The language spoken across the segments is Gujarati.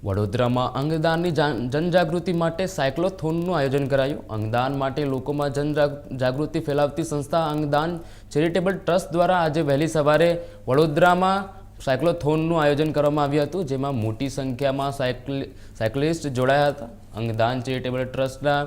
વડોદરામાં અંગદાનની જનજાગૃતિ માટે સાયક્લોથોનનું આયોજન કરાયું। અંગદાન માટે લોકોમાં જનજાગૃતિ ફેલાવતી સંસ્થા અંગદાન ચેરિટેબલ ટ્રસ્ટ દ્વારા આજે વહેલી સવારે વડોદરામાં સાયક્લોથોનનું આયોજન કરવામાં આવ્યું હતું, જેમાં મોટી સંખ્યામાં સાયકલિસ્ટ જોડાયા હતા। અંગદાન ચેરિટેબલ ટ્રસ્ટના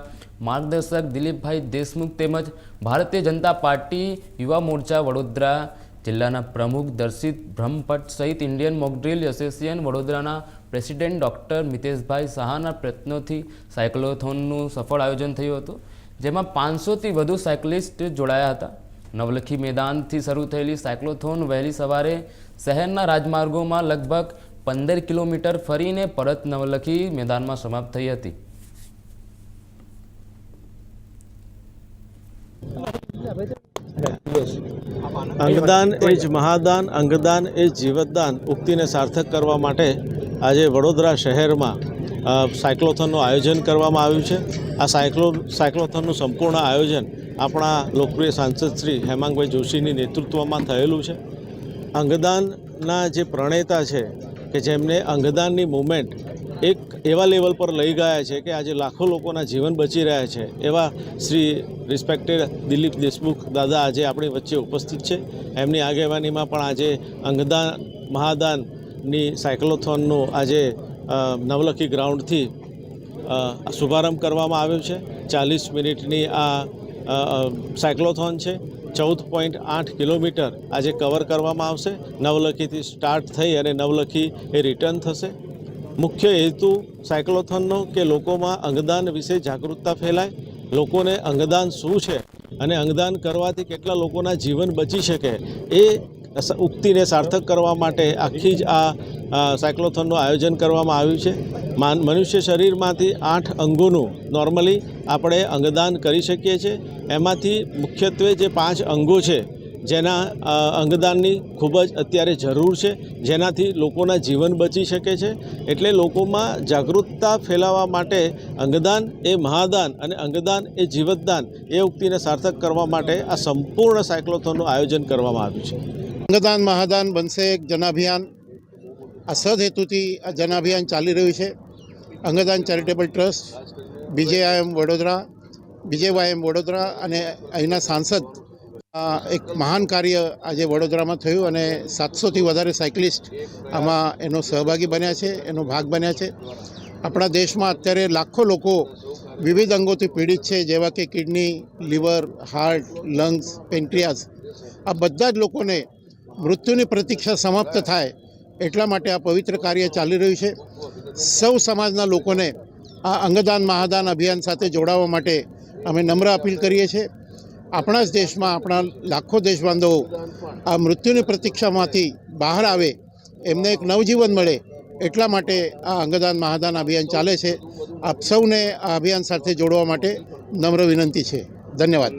માર્ગદર્શક દિલીપભાઈ દેશમુખ તેમજ ભારતીય જનતા પાર્ટી યુવા મોરચા વડોદરા જિલ્લાના પ્રમુખ દર્શિત બ્રહ્મભટ્ટ સહિત ઇન્ડિયન મોકડ્રીલ એસોસિએશન વડોદરાના પ્રેસિડેન્ટ ડૉક્ટર મિતેશભાઈ શાહના પ્રયત્નોથી સાયક્લોથોનનું સફળ આયોજન થયું હતું, જેમાં 500થી વધુ સાયકલિસ્ટ જોડાયા હતા। નવલખી મેદાનથી શરૂ થયેલી સાયક્લોથોન વહેલી સવારે શહેરના રાજમાર્ગોમાં લગભગ 15 કિલોમીટર ફરીને પરત નવલખી મેદાનમાં સમાપ્ત થઈ હતી। અંગદાન એ જ મહાદાન, અંગદાન એ જ જીવતદાન ઉક્તિને સાર્થક કરવા માટે આજે વડોદરા શહેરમાં સાયક્લોથોનનું આયોજન કરવામાં આવ્યું છે। આ સાયક્લોથોનનું સંપૂર્ણ આયોજન આપણા લોકપ્રિય સાંસદ શ્રી હેમાંગભાઈ જોશીની નેતૃત્વમાં થયેલું છે। અંગદાનના જે પ્રણેતા છે કે જેમને અંગદાનની મૂવમેન્ટ એક એવા લેવલ પર લઈ ગયા છે કે આજે લાખો લોકોના જીવન બચી રહ્યા છે, એવા શ્રી રિસ્પેક્ટેડ દિલીપ દેશમુખ દાદા આજે આપણી વચ્ચે ઉપસ્થિત છે। એમની આગેવાનીમાં પણ આજે અંગદાન મહાદાનની સાયક્લોથોનનું આજે નવલખી ગ્રાઉન્ડથી શુભારંભ કરવામાં આવ્યો છે। 40 મિનિટની આ સાયક્લોથોન છે। 14.8 કિલોમીટર આજે કવર કરવામાં આવશે। નવલખીથી સ્ટાર્ટ થઈ અને નવલખી એ રિટર્ન થશે। મુખ્ય હેતુ સાયક્લોથોનનો કે લોકોમાં અંગદાન વિશે જાગૃતતા ફેલાય, લોકોને અંગદાન શું છે અને અંગદાન કરવાથી કેટલા લોકોના જીવન બચી શકે એ ઉક્તિને સાર્થક કરવા માટે આખી જ આ સાયક્લોથોનનું આયોજન કરવામાં આવ્યું છે। મનુષ્ય શરીરમાંથી 8 અંગોનું નોર્મલી આપણે અંગદાન કરી શકીએ છીએ। એમાંથી મુખ્યત્વે જે 5 અંગો છે જેના અંગદાનની ખૂબ જ અત્યારે જરૂર છે, જેનાથી લોકોના જીવન બચી શકે છે। એટલે લોકોમાં જાગૃતતા ફેલાવવા માટે અંગદાન એ મહાદાન અને અંગદાન એ જીવતદાન એ ઉક્તિને સાર્થક કરવા માટે આ સંપૂર્ણ સાયક્લોથોનનું આયોજન કરવામાં આવ્યું છે। અંગદાન મહાદાન બનશે એક જનાભિયાન। આ સદહેતુથી આ જનાભિયાન ચાલી રહ્યું છે। અંગદાન ચેરિટેબલ ટ્રસ્ટ, બીજેવાયએમ વડોદરા અને અહીંના સાંસદ એક મહાન કાર્ય આજે વડોદરામાં થયું અને 700થી વધારે સાયકલિસ્ટ આમાં એનો સહભાગી બન્યા છે, એનો ભાગ બન્યા છે। આપણા દેશમાં અત્યારે લાખો લોકો વિવિધ અંગોથી પીડિત છે, જેવા કે કિડની, લીવર, હાર્ટ, લંગ્સ, પેન્ક્રિયાસ। આ બધા જ લોકોને મૃત્યુની પ્રતીક્ષા સમાપ્ત થાય એટલા માટે આ પવિત્ર કાર્ય ચાલી રહ્યું છે। સૌ સમાજના લોકોને આ અંગદાન મહાદાન અભિયાન સાથે જોડાવા માટે અમે નમ્ર અપીલ કરીએ છીએ। આપણા જ દેશમાં આપણા લાખો દેશબાંધવો આ મૃત્યુની પ્રતીક્ષામાંથી બહાર આવે, એમને એક નવજીવન મળે એટલા માટે આ અંગદાન મહાદાન અભિયાન ચાલે છે। આપ સૌને આ અભિયાન સાથે જોડવા માટે નમ્ર વિનંતી છે। ધન્યવાદ।